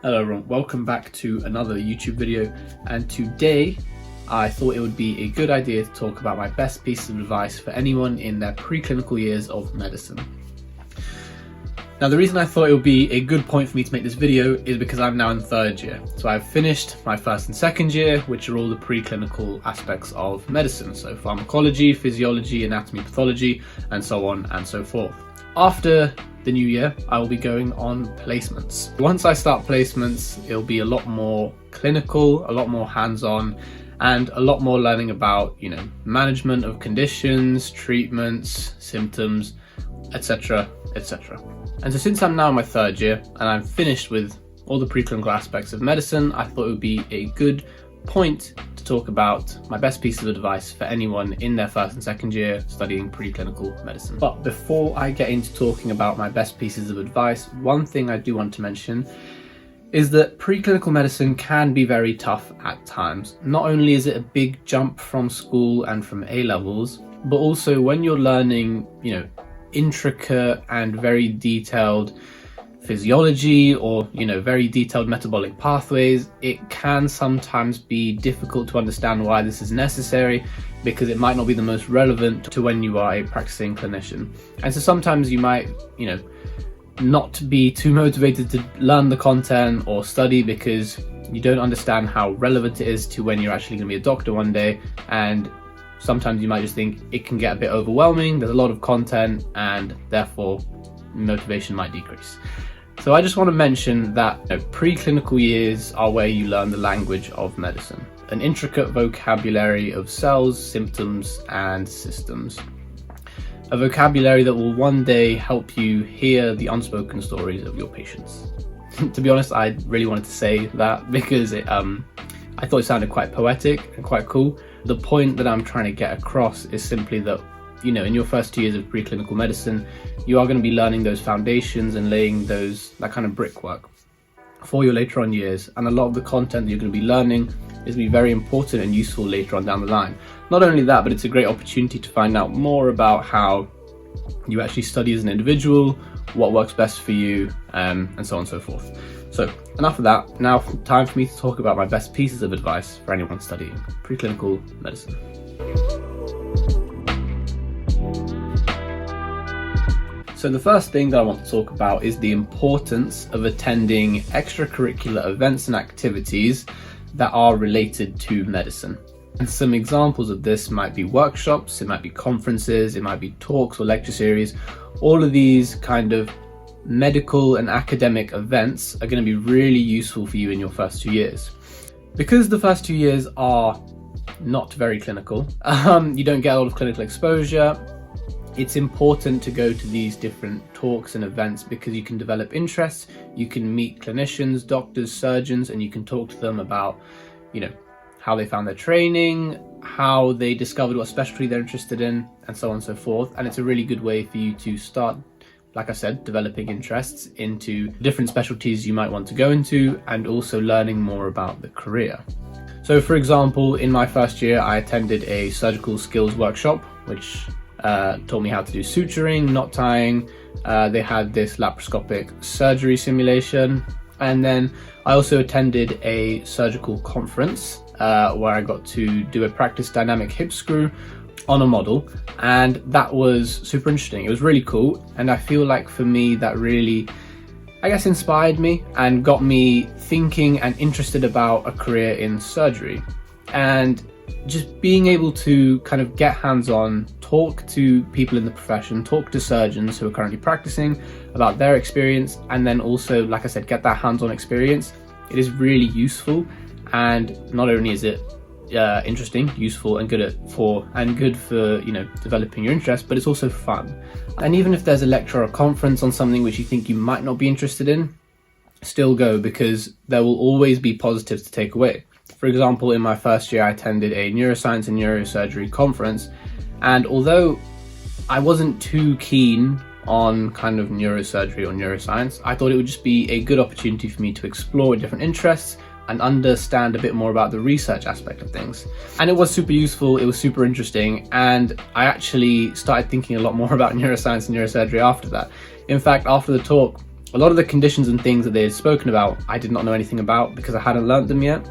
Hello everyone, welcome back to another YouTube video, and today I thought it would be a good idea to talk about my best piece of advice for anyone in their preclinical years of medicine. Now the reason I thought it would be a good point for me to make this video is because I'm now in third year. So I've finished my first and second year, which are all the preclinical aspects of medicine. So pharmacology, physiology, anatomy, pathology, and so on and so forth. After the new year, I will be going on placements. Once I start placements, it'll be a lot more clinical, a lot more hands-on, and a lot more learning about, management of conditions, treatments, symptoms, etc, etc. And so since I'm now in my third year and I'm finished with all the preclinical aspects of medicine, I thought it would be a good point to talk about my best piece of advice for anyone in their first and second year studying preclinical medicine. But before I get into talking about my best pieces of advice, one thing I do want to mention is that preclinical medicine can be very tough at times. Not only is it a big jump from school and from A levels, but also when you're learning, intricate and very detailed physiology or very detailed metabolic pathways, it can sometimes be difficult to understand why this is necessary, because it might not be the most relevant to when you are a practicing clinician. And so sometimes you might not be too motivated to learn the content or study because you don't understand how relevant it is to when you're actually going to be a doctor one day. And sometimes you might just think it can get a bit overwhelming, there's a lot of content, and therefore motivation might decrease. So I just want to mention that preclinical years are where you learn the language of medicine, an intricate vocabulary of cells, symptoms, and systems. A vocabulary that will one day help you hear the unspoken stories of your patients. To be honest, I really wanted to say that because I thought it sounded quite poetic and quite cool. The point that I'm trying to get across is simply that in your first 2 years of preclinical medicine, you are going to be learning those foundations and laying that kind of brickwork for your later on years. And a lot of the content that you're going to be learning is going to be very important and useful later on down the line. Not only that, but it's a great opportunity to find out more about how you actually study as an individual, what works best for you, and so on and so forth. So enough of that. Now time for me to talk about my best pieces of advice for anyone studying preclinical medicine. So the first thing that I want to talk about is the importance of attending extracurricular events and activities that are related to medicine. And some examples of this might be workshops, it might be conferences, it might be talks or lecture series. All of these kind of medical and academic events are going to be really useful for you in your first 2 years. Because the first 2 years are not very clinical, you don't get a lot of clinical exposure. It's important to go to these different talks and events because you can develop interests, you can meet clinicians, doctors, surgeons, and you can talk to them about, how they found their training, how they discovered what specialty they're interested in, and so on and so forth. And it's a really good way for you to start, like I said, developing interests into different specialties you might want to go into, and also learning more about the career. So for example, in my first year, I attended a surgical skills workshop, which taught me how to do suturing, knot tying. They had this laparoscopic surgery simulation. And then I also attended a surgical conference where I got to do a practice dynamic hip screw on a model. And that was super interesting. It was really cool. And I feel like for me, that really, inspired me and got me thinking and interested about a career in surgery. And just being able to kind of get hands-on, talk to people in the profession, talk to surgeons who are currently practicing about their experience, and then also, like I said, get that hands-on experience. It is really useful, and not only is it interesting, useful, and good for developing your interest, but it's also fun. And even if there's a lecture or a conference on something which you think you might not be interested in, still go, because there will always be positives to take away. For example, in my first year, I attended a neuroscience and neurosurgery conference, and although I wasn't too keen on kind of neurosurgery or neuroscience, I thought it would just be a good opportunity for me to explore different interests and understand a bit more about the research aspect of things. And it was super useful, it was super interesting, and I actually started thinking a lot more about neuroscience and neurosurgery after that. In fact, after the talk, a lot of the conditions and things that they had spoken about, I did not know anything about because I hadn't learnt them yet.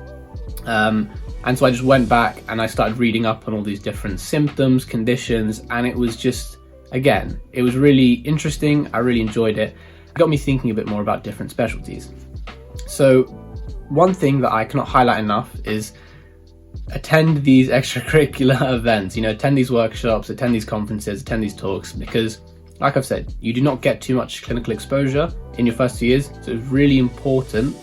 And so I just went back and I started reading up on all these different symptoms, conditions, and it was just, again, it was really interesting. I really enjoyed it. It got me thinking a bit more about different specialties. So one thing that I cannot highlight enough is attend these extracurricular events, attend these workshops, attend these conferences, attend these talks, because like I've said, you do not get too much clinical exposure in your first 2 years. So it's really important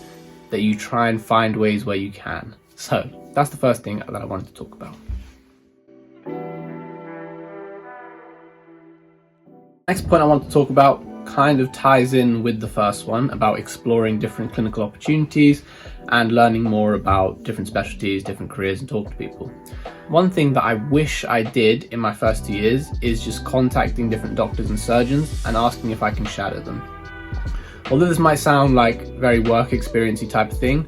that you try and find ways where you can. So that's the first thing that I wanted to talk about. Next point I want to talk about kind of ties in with the first one about exploring different clinical opportunities and learning more about different specialties, different careers, and talk to people. One thing that I wish I did in my first 2 years is just contacting different doctors and surgeons and asking if I can shadow them. Although this might sound like very work experience-y type of thing,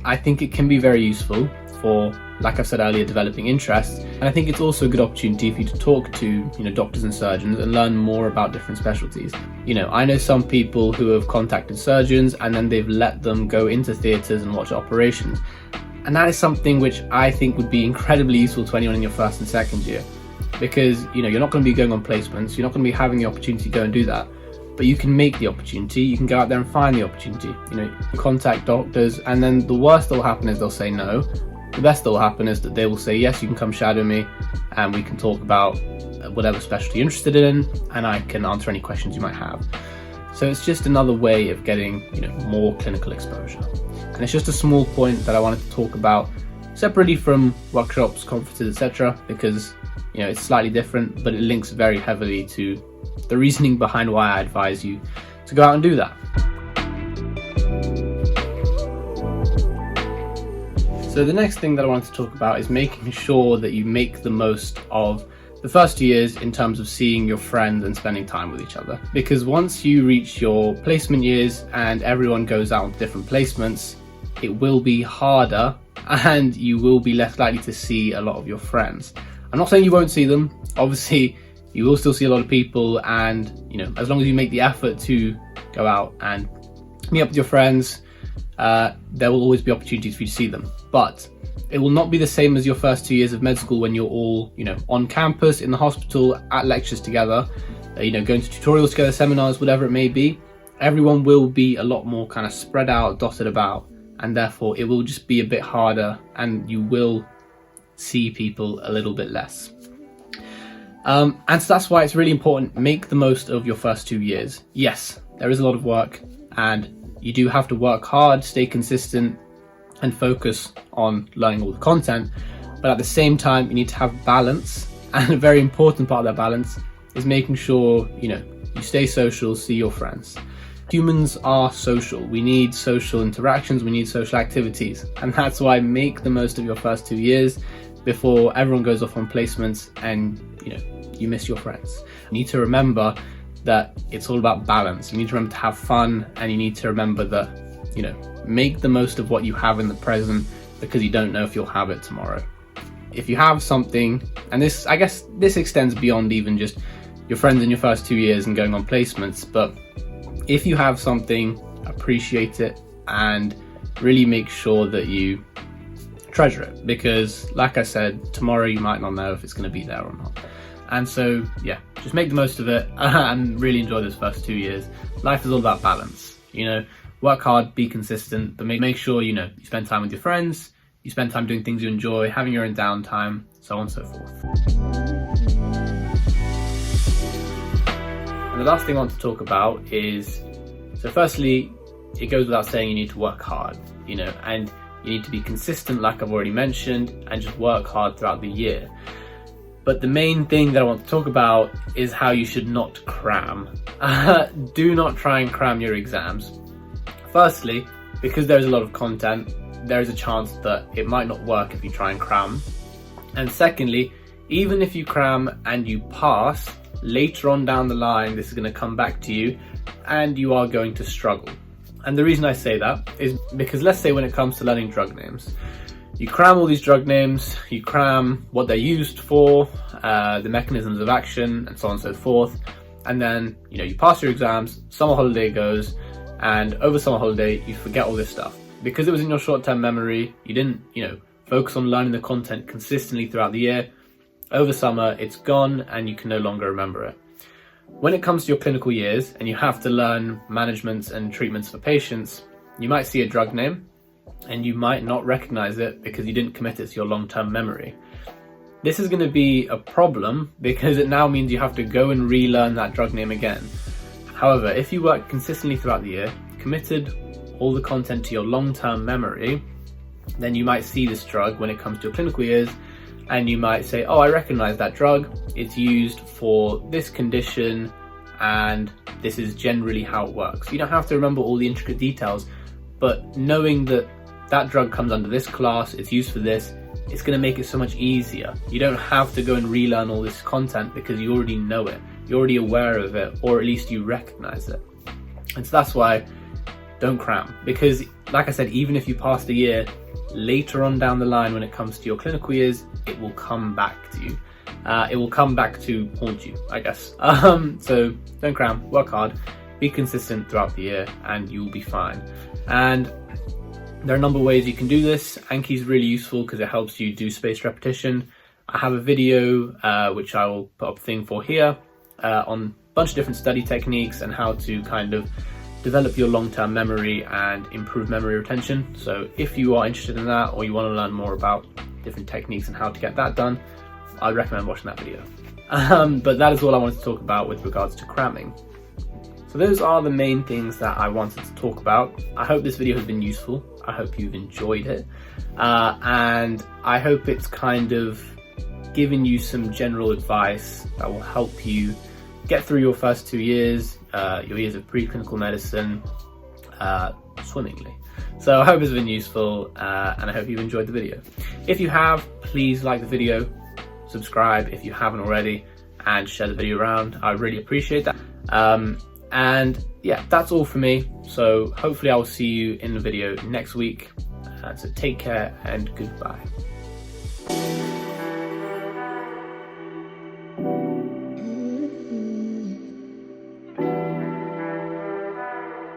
I think it can be very useful for, like I've said earlier, developing interests. And I think it's also a good opportunity for you to talk to, doctors and surgeons and learn more about different specialties. I know some people who have contacted surgeons and then they've let them go into theatres and watch operations. And that is something which I think would be incredibly useful to anyone in your first and second year. Because, you're not going to be going on placements, you're not going to be having the opportunity to go and do that. But you can make the opportunity, you can go out there and find the opportunity. Contact doctors, and then the worst that will happen is they'll say no. The best that will happen is that they will say, yes, you can come shadow me and we can talk about whatever specialty you're interested in and I can answer any questions you might have. So it's just another way of getting, more clinical exposure. And it's just a small point that I wanted to talk about separately from workshops, conferences, etc. because, it's slightly different, but it links very heavily to the reasoning behind why I advise you to go out and do that. So the next thing that I wanted to talk about is making sure that you make the most of the first 2 years in terms of seeing your friends and spending time with each other. Because once you reach your placement years and everyone goes out on different placements, it will be harder and you will be less likely to see a lot of your friends. I'm not saying you won't see them. Obviously, you will still see a lot of people, and as long as you make the effort to go out and meet up with your friends, there will always be opportunities for you to see them. But it will not be the same as your first 2 years of med school when you're all, on campus, in the hospital, at lectures together, going to tutorials together, seminars, whatever it may be. Everyone will be a lot more kind of spread out, dotted about, and therefore it will just be a bit harder and you will see people a little bit less. And so that's why it's really important, make the most of your first 2 years. Yes, there is a lot of work and you do have to work hard, stay consistent and focus on learning all the content, but at the same time you need to have balance, and a very important part of that balance is making sure you stay social, see your friends. Humans are social. We need social interactions, we need social activities, and that's why make the most of your first 2 years before everyone goes off on placements and you miss your friends. You need to remember that it's all about balance. You need to remember to have fun, and you need to remember that make the most of what you have in the present, because you don't know if you'll have it tomorrow. If you have something, and I guess this extends beyond even just your friends in your first 2 years and going on placements, but if you have something, appreciate it and really make sure that you treasure it, because like I said, tomorrow you might not know if it's going to be there or not. And so yeah, just make the most of it and really enjoy those first 2 years. Life is all about balance, work hard, be consistent, but make sure you spend time with your friends, you spend time doing things you enjoy, having your own downtime, so on and so forth. And the last thing I want to talk about is, so firstly, it goes without saying you need to work hard, and you need to be consistent, like I've already mentioned, and just work hard throughout the year. But the main thing that I want to talk about is how you should not cram. Do not try and cram your exams. Firstly, because there's a lot of content, there is a chance that it might not work if you try and cram. And secondly, even if you cram and you pass, later on down the line, this is going to come back to you and you are going to struggle. And the reason I say that is because, let's say when it comes to learning drug names, you cram all these drug names, you cram what they're used for, the mechanisms of action, and so on and so forth. And then, you pass your exams, summer holiday goes, and over summer holiday you forget all this stuff. Because it was in your short-term memory, you didn't, focus on learning the content consistently throughout the year. Over summer, it's gone and you can no longer remember it. When it comes to your clinical years and you have to learn managements and treatments for patients, you might see a drug name and you might not recognize it because you didn't commit it to your long-term memory. This is going to be a problem because it now means you have to go and relearn that drug name again. However, if you work consistently throughout the year, committed all the content to your long-term memory, then you might see this drug when it comes to your clinical years and you might say, oh, I recognize that drug. It's used for this condition and this is generally how it works. You don't have to remember all the intricate details, but knowing that that drug comes under this class, it's used for this, it's going to make it so much easier. You don't have to go and relearn all this content because you already know it. You're already aware of it, or at least you recognize it. And so that's why don't cram, because like I said, even if you pass the year, later on down the line when it comes to your clinical years, it will come back to you. It will come back to haunt you, I guess. So don't cram, work hard, be consistent throughout the year and you'll be fine. And there are a number of ways you can do this. Anki is really useful because it helps you do spaced repetition. I have a video which I will put up a thing for here on a bunch of different study techniques and how to kind of develop your long-term memory and improve memory retention. So if you are interested in that or you want to learn more about different techniques and how to get that done, I'd recommend watching that video. But that is all I wanted to talk about with regards to cramming. So those are the main things that I wanted to talk about. I hope this video has been useful. I hope you've enjoyed it. And I hope it's kind of given you some general advice that will help you get through your first 2 years, your years of preclinical medicine, swimmingly. So I hope it's been useful and I hope you've enjoyed the video. If you have, please like the video, subscribe if you haven't already, and share the video around. I really appreciate that. And yeah, that's all for me. So hopefully I will see you in the video next week. So take care and goodbye.